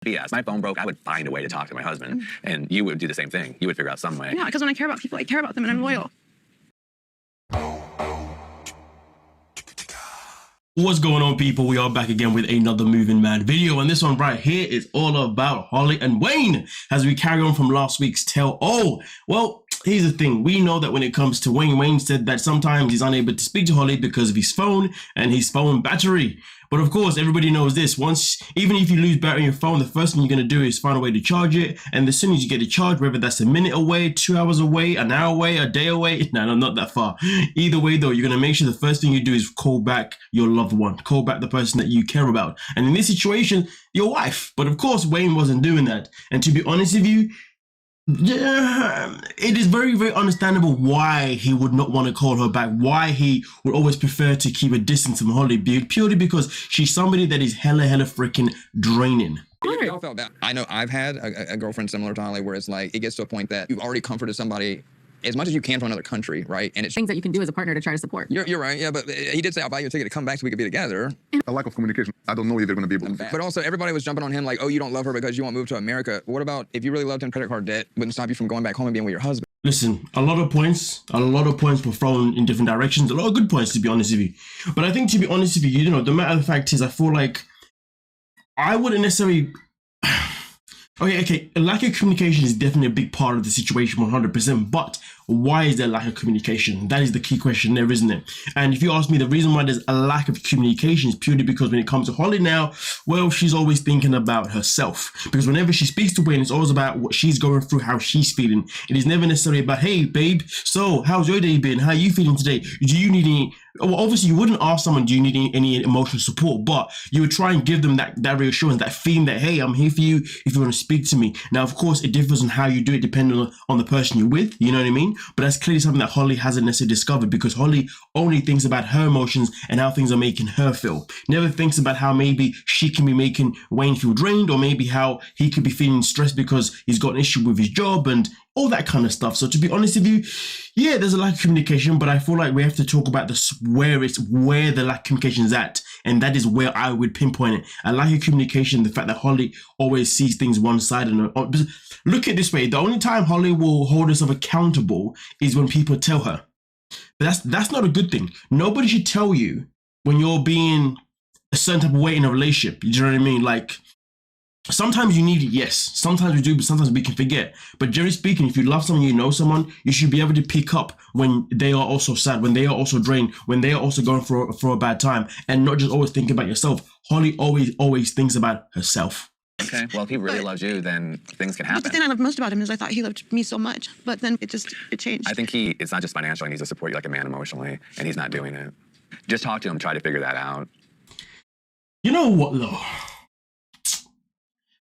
BS. My phone broke, I would find a way to talk to my husband, and you would do the same thing. You would figure out some way. Yeah, because when I care about people, I care about them, and I'm loyal. What's going on, people? We are back again with another MovingMAD video, and this one right here is all about Holly and Wayne as we carry on from last week's tell. Oh, well, here's the thing. We know that when it comes to Wayne said that sometimes he's unable to speak to Holly because of his phone and his phone battery. But of course, everybody knows this. Even if you lose battery in your phone, the first thing you're going to do is find a way to charge it. And as soon as you get it charged, whether that's a minute away, 2 hours away, an hour away, a day away, no, not that far. Either way, though, you're going to make sure the first thing you do is call back your loved one, call back the person that you care about. And in this situation, your wife. But of course, Wayne wasn't doing that. And to be honest with you, it is very, very understandable why he would not want to call her back, why he would always prefer to keep a distance from Holly, purely because she's somebody that is hella freaking draining. We all felt that. I know I've had a girlfriend similar to Holly where it's like it gets to a point that you've already comforted somebody as much as you can from another country, right? And it's Things that you can do as a partner to try to support. You're right, yeah, but he did say I'll buy you a ticket to come back so we could be together. A lack of communication. I don't know if they're going to be able to. But also everybody was jumping on him like, oh, you don't love her because you won't move to America. What about if you really loved him, credit card debt wouldn't stop you from going back home and being with your husband? Listen, a lot of points were thrown in different directions, a lot of good points, to be honest with you. But I think, to be honest with you, the matter of the fact is, I feel like I wouldn't necessarily... Okay, a lack of communication is definitely a big part of the situation, 100%, but why is there lack of communication? That is the key question there, isn't it? And if you ask me, the reason why there's a lack of communication is purely because when it comes to Holly now, well, she's always thinking about herself. Because whenever she speaks to Wayne, it's always about what she's going through, how she's feeling. It is never necessarily about, hey, babe, so how's your day been? How are you feeling today? Do you need any... Well, obviously, you wouldn't ask someone, do you need any emotional support? But you would try and give them that reassurance, that feeling that, hey, I'm here for you if you want to speak to me. Now, of course, it differs on how you do it depending on the person you're with, you know what I mean? But that's clearly something that Holly hasn't necessarily discovered, because Holly only thinks about her emotions and how things are making her feel. Never thinks about how maybe she can be making Wayne feel drained, or maybe how he could be feeling stressed because he's got an issue with his job and all that kind of stuff. So to be honest with you, yeah, there's a lack of communication, but I feel like we have to talk about where the lack of communication is at, and that is where I would pinpoint it. A lack of communication, the fact that Holly always sees things one-sided. Look at it this way, the only time Holly will hold herself accountable is when people tell her. But that's not a good thing. Nobody should tell you when you're being a certain type of way in a relationship. You know what I mean? Like, sometimes you need it, yes. Sometimes we do, but sometimes we can forget. But generally speaking, if you love someone, you know someone, you should be able to pick up when they are also sad, when they are also drained, when they are also going for a bad time, and not just always thinking about yourself. Holly always thinks about herself. Okay, well, if he really loves you, then things can happen. But the thing I loved most about him is I thought he loved me so much, but then it changed. I think it's not just financially, he needs to support you like a man emotionally, and he's not doing it. Just talk to him, try to figure that out. You know what, though?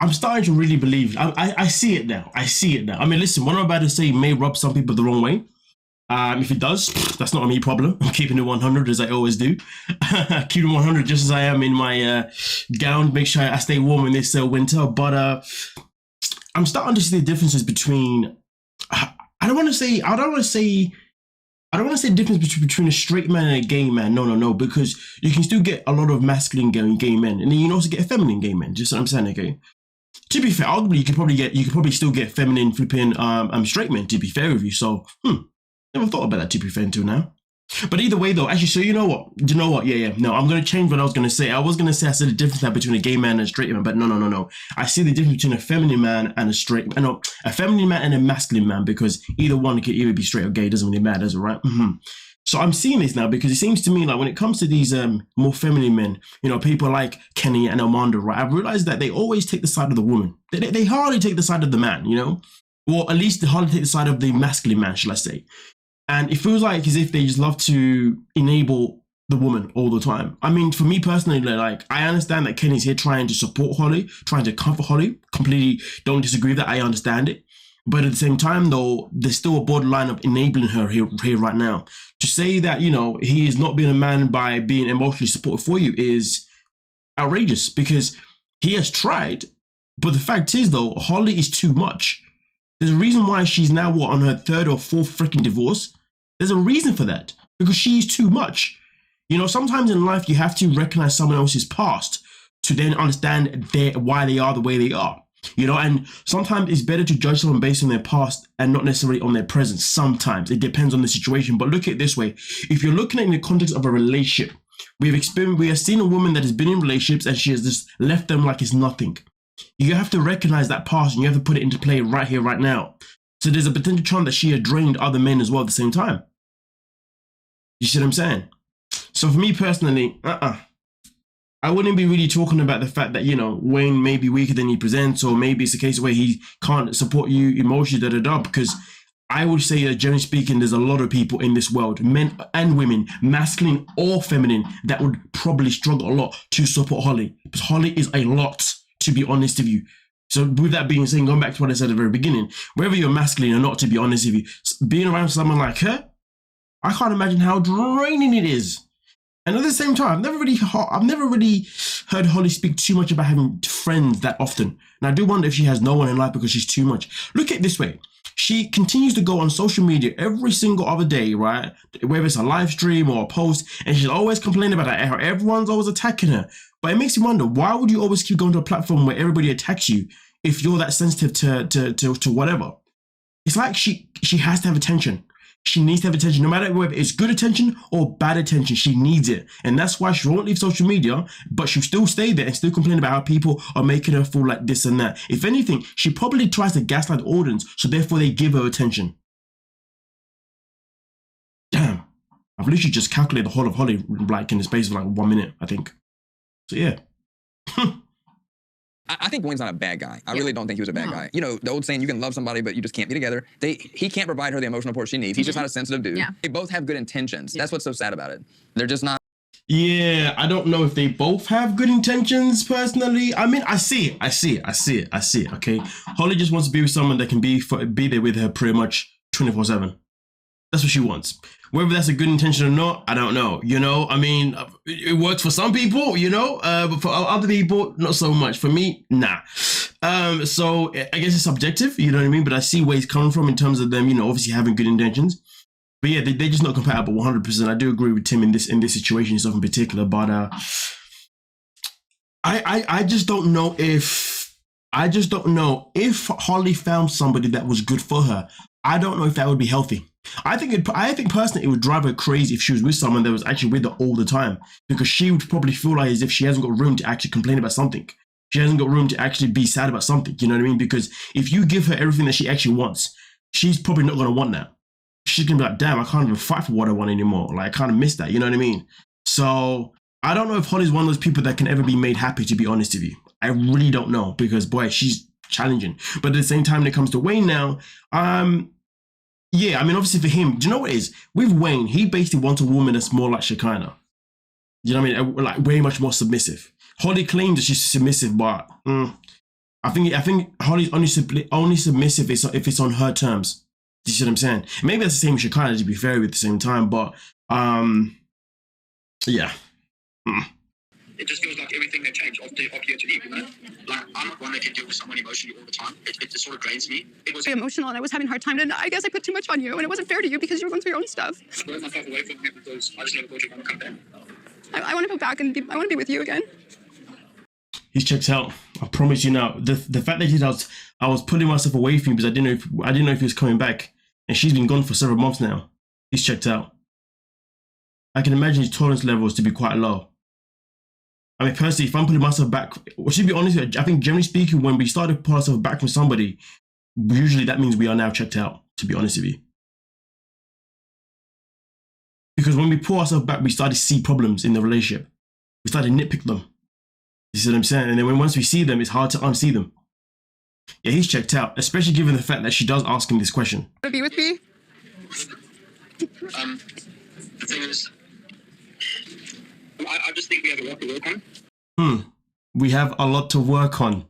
I'm starting to really believe, I see it now. I see it now. I mean, listen, what I'm about to say may rub some people the wrong way. If it does, that's not a me problem. I'm keeping it 100 as I always do. Keeping it 100 just as I am in my gown. Make sure I stay warm in this winter. But I'm starting to see the differences between, I don't want to say the difference between a straight man and a gay man. No, because you can still get a lot of masculine gay men, and then you can also get feminine gay men. Just what I'm saying, okay? To be fair, arguably you could probably still get feminine flipping straight men, to be fair with you. So never thought about that, to be fair, until now. But either way though, actually, so you know what? Yeah. No, I'm gonna change what I was gonna say. I said the difference between a gay man and a straight man, but no. I see the difference between a feminine man and a feminine man and a masculine man, because either one could either be straight or gay. It doesn't really matter, does it, right? So I'm seeing this now, because it seems to me like when it comes to these more feminine men, people like Kenny and Armando, right? I've realized that they always take the side of the woman. They hardly take the side of the man, or at least they hardly take the side of the masculine man, shall I say. And it feels like as if they just love to enable the woman all the time. I mean, for me personally, like, I understand that Kenny's here trying to support Holly, trying to comfort Holly. Completely don't disagree with that. I understand it. But at the same time, though, there's still a borderline of enabling her here right now. To say that, he is not being a man by being emotionally supportive for you is outrageous, because he has tried. But the fact is, though, Holly is too much. There's a reason why she's now, on her third or fourth freaking divorce. There's a reason for that, because she's too much. Sometimes in life, you have to recognize someone else's past to then understand why they are the way they are. You know, and sometimes it's better to judge someone based on their past and not necessarily on their present. Sometimes it depends on the situation. But look at it this way: if you're looking at it in the context of a relationship, we have seen a woman that has been in relationships and she has just left them like it's nothing. You have to recognize that past and you have to put it into play right here, right now. So there's a potential chance that she had drained other men as well at the same time. You see what I'm saying? So for me personally, I wouldn't be really talking about the fact that, you know, Wayne may be weaker than he presents, or maybe it's a case where he can't support you emotionally, because I would say that generally speaking, there's a lot of people in this world, men and women, masculine or feminine, that would probably struggle a lot to support Holly. Because Holly is a lot, to be honest with you. So with that being said, going back to what I said at the very beginning, whether you're masculine or not, to be honest with you, being around someone like her, I can't imagine how draining it is. And at the same time, I've never really heard Holly speak too much about having friends that often. And I do wonder if she has no one in life because she's too much. Look at it this way. She continues to go on social media every single other day, right? Whether it's a live stream or a post, and she's always complaining about how everyone's always attacking her. But it makes me wonder, why would you always keep going to a platform where everybody attacks you if you're that sensitive to whatever? It's like she has to have attention. She needs to have attention, no matter whether it's good attention or bad attention. She needs it. And that's why she won't leave social media, but she'll still stay there and still complain about how people are making her feel like this and that. If anything, she probably tries to gaslight the audience, so therefore they give her attention. Damn. I've literally just calculated the whole of Holly like in the space of like 1 minute, I think. So yeah. I think Wayne's not a bad guy. I really don't think he was a bad guy. You know, the old saying, you can love somebody, but you just can't be together. He can't provide her the emotional support she needs. He's just not a sensitive dude. They both have good intentions. That's what's so sad about it. They're just not. Yeah, I don't know if they both have good intentions personally. I mean, I see it, okay? Holly just wants to be with someone that can be there with her pretty much 24/7. That's what she wants. Whether that's a good intention or not, I don't know. You know, I mean, it works for some people, you know, but for other people, not so much. For me, nah. So I guess it's subjective, you know what I mean? But I see where he's coming from in terms of them, you know, obviously having good intentions. But yeah, they're just not compatible 100%. I do agree with Tim in this situation stuff in particular. But I just don't know if Holly found somebody that was good for her. I don't know if that would be healthy. I think personally it would drive her crazy if she was with someone that was actually with her all the time, because she would probably feel like as if she hasn't got room to actually complain about something. She hasn't got room to actually be sad about something, you know what I mean? Because if you give her everything that she actually wants, she's probably not going to want that. She's going to be like, damn, I can't even fight for what I want anymore. Like, I kind of miss that, you know what I mean? So I don't know if Holly's one of those people that can ever be made happy, to be honest with you. I really don't know, because boy, she's challenging. But at the same time, when it comes to Wayne now, yeah, I mean, obviously for him, do you know what it is? With Wayne, he basically wants a woman that's more like Shekinah. You know what I mean? Like way much more submissive. Holly claims that she's submissive, but I think Holly's only submissive if it's on her terms. Do you see what I'm saying? Maybe that's the same with Shekinah, to be fair, at the same time, but yeah. It just feels like everything that changed off here to leave, you know? Like, I'm not one that can deal with someone emotionally all the time. It just sort of drains me. It was emotional, and I was having a hard time, and I guess I put too much on you, and it wasn't fair to you because you were going through your own stuff. I broke myself away from you because I just never thought you were going to come back. I want to go back and I want to be with you again. He's checked out. I promise you now. The fact that I was pulling myself away from him because I didn't know if he was coming back, and she's been gone for several months now. He's checked out. I can imagine his tolerance levels to be quite low. I mean, personally, if I'm putting myself back, to be honest, I think generally speaking, when we start to pull ourselves back from somebody, usually that means we are now checked out, to be honest with you. Because when we pull ourselves back, we start to see problems in the relationship. We start to nitpick them. You see what I'm saying? And then once we see them, it's hard to unsee them. Yeah, he's checked out, especially given the fact that she does ask him this question. Want to be with me? The thing is, I just think we have a lot to work on. We have a lot to work on.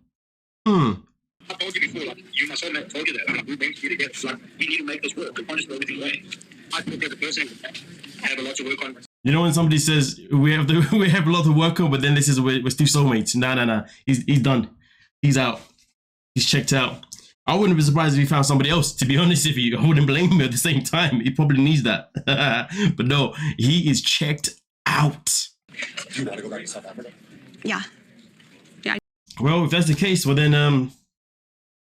I told you before, like, you and my soulmate told you that. Like, we went to together. Like, we need to make this work. We can't just do everything away. I think as a person, I have a lot to work on. You know when somebody says we have a lot to work on, but then this is we're still soulmates. No. He's done. He's out. He's checked out. I wouldn't be surprised if he found somebody else, to be honest with you. I wouldn't blame him at the same time. He probably needs that. But no, he is checked out. Do you want to go back to South Africa? Yeah. Well, if that's the case, well then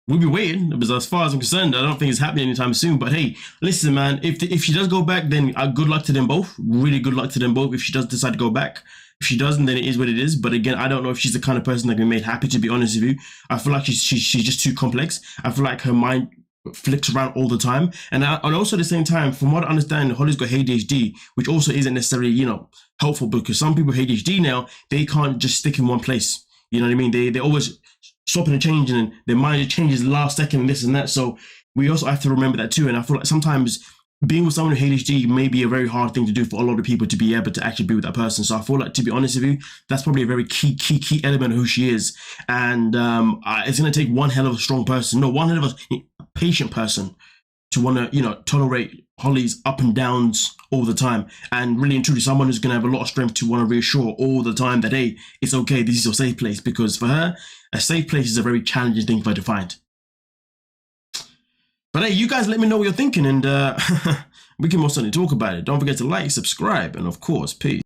we'll be waiting. Because as far as I'm concerned, I don't think it's happening anytime soon. But hey, listen, man, if she does go back, then good luck to them both. Really good luck to them both if she does decide to go back. If she doesn't, then it is what it is. But again, I don't know if she's the kind of person that can be made happy, to be honest with you. I feel like she's just too complex. I feel like her mind flips around all the time. And also at the same time, from what I understand, Holly's got ADHD, which also isn't necessarily, you know, helpful, because some people with ADHD now, they can't just stick in one place. You know what I mean? They always swapping and changing, and their mind changes last second and this and that. So we also have to remember that too. And I feel like sometimes being with someone with ADHD may be a very hard thing to do for a lot of people, to be able to actually be with that person. So I feel like, to be honest with you, that's probably a very key element of who she is. And it's going to take one hell of a strong person, one hell of a patient person to want to, you know, tolerate Holly's up and downs all the time. And really and truly someone who's going to have a lot of strength to want to reassure all the time that, hey, it's okay, this is your safe place. Because for her, a safe place is a very challenging thing for her to find. But hey, you guys let me know what you're thinking, and we can most certainly talk about it. Don't forget to like, subscribe, and of course, peace.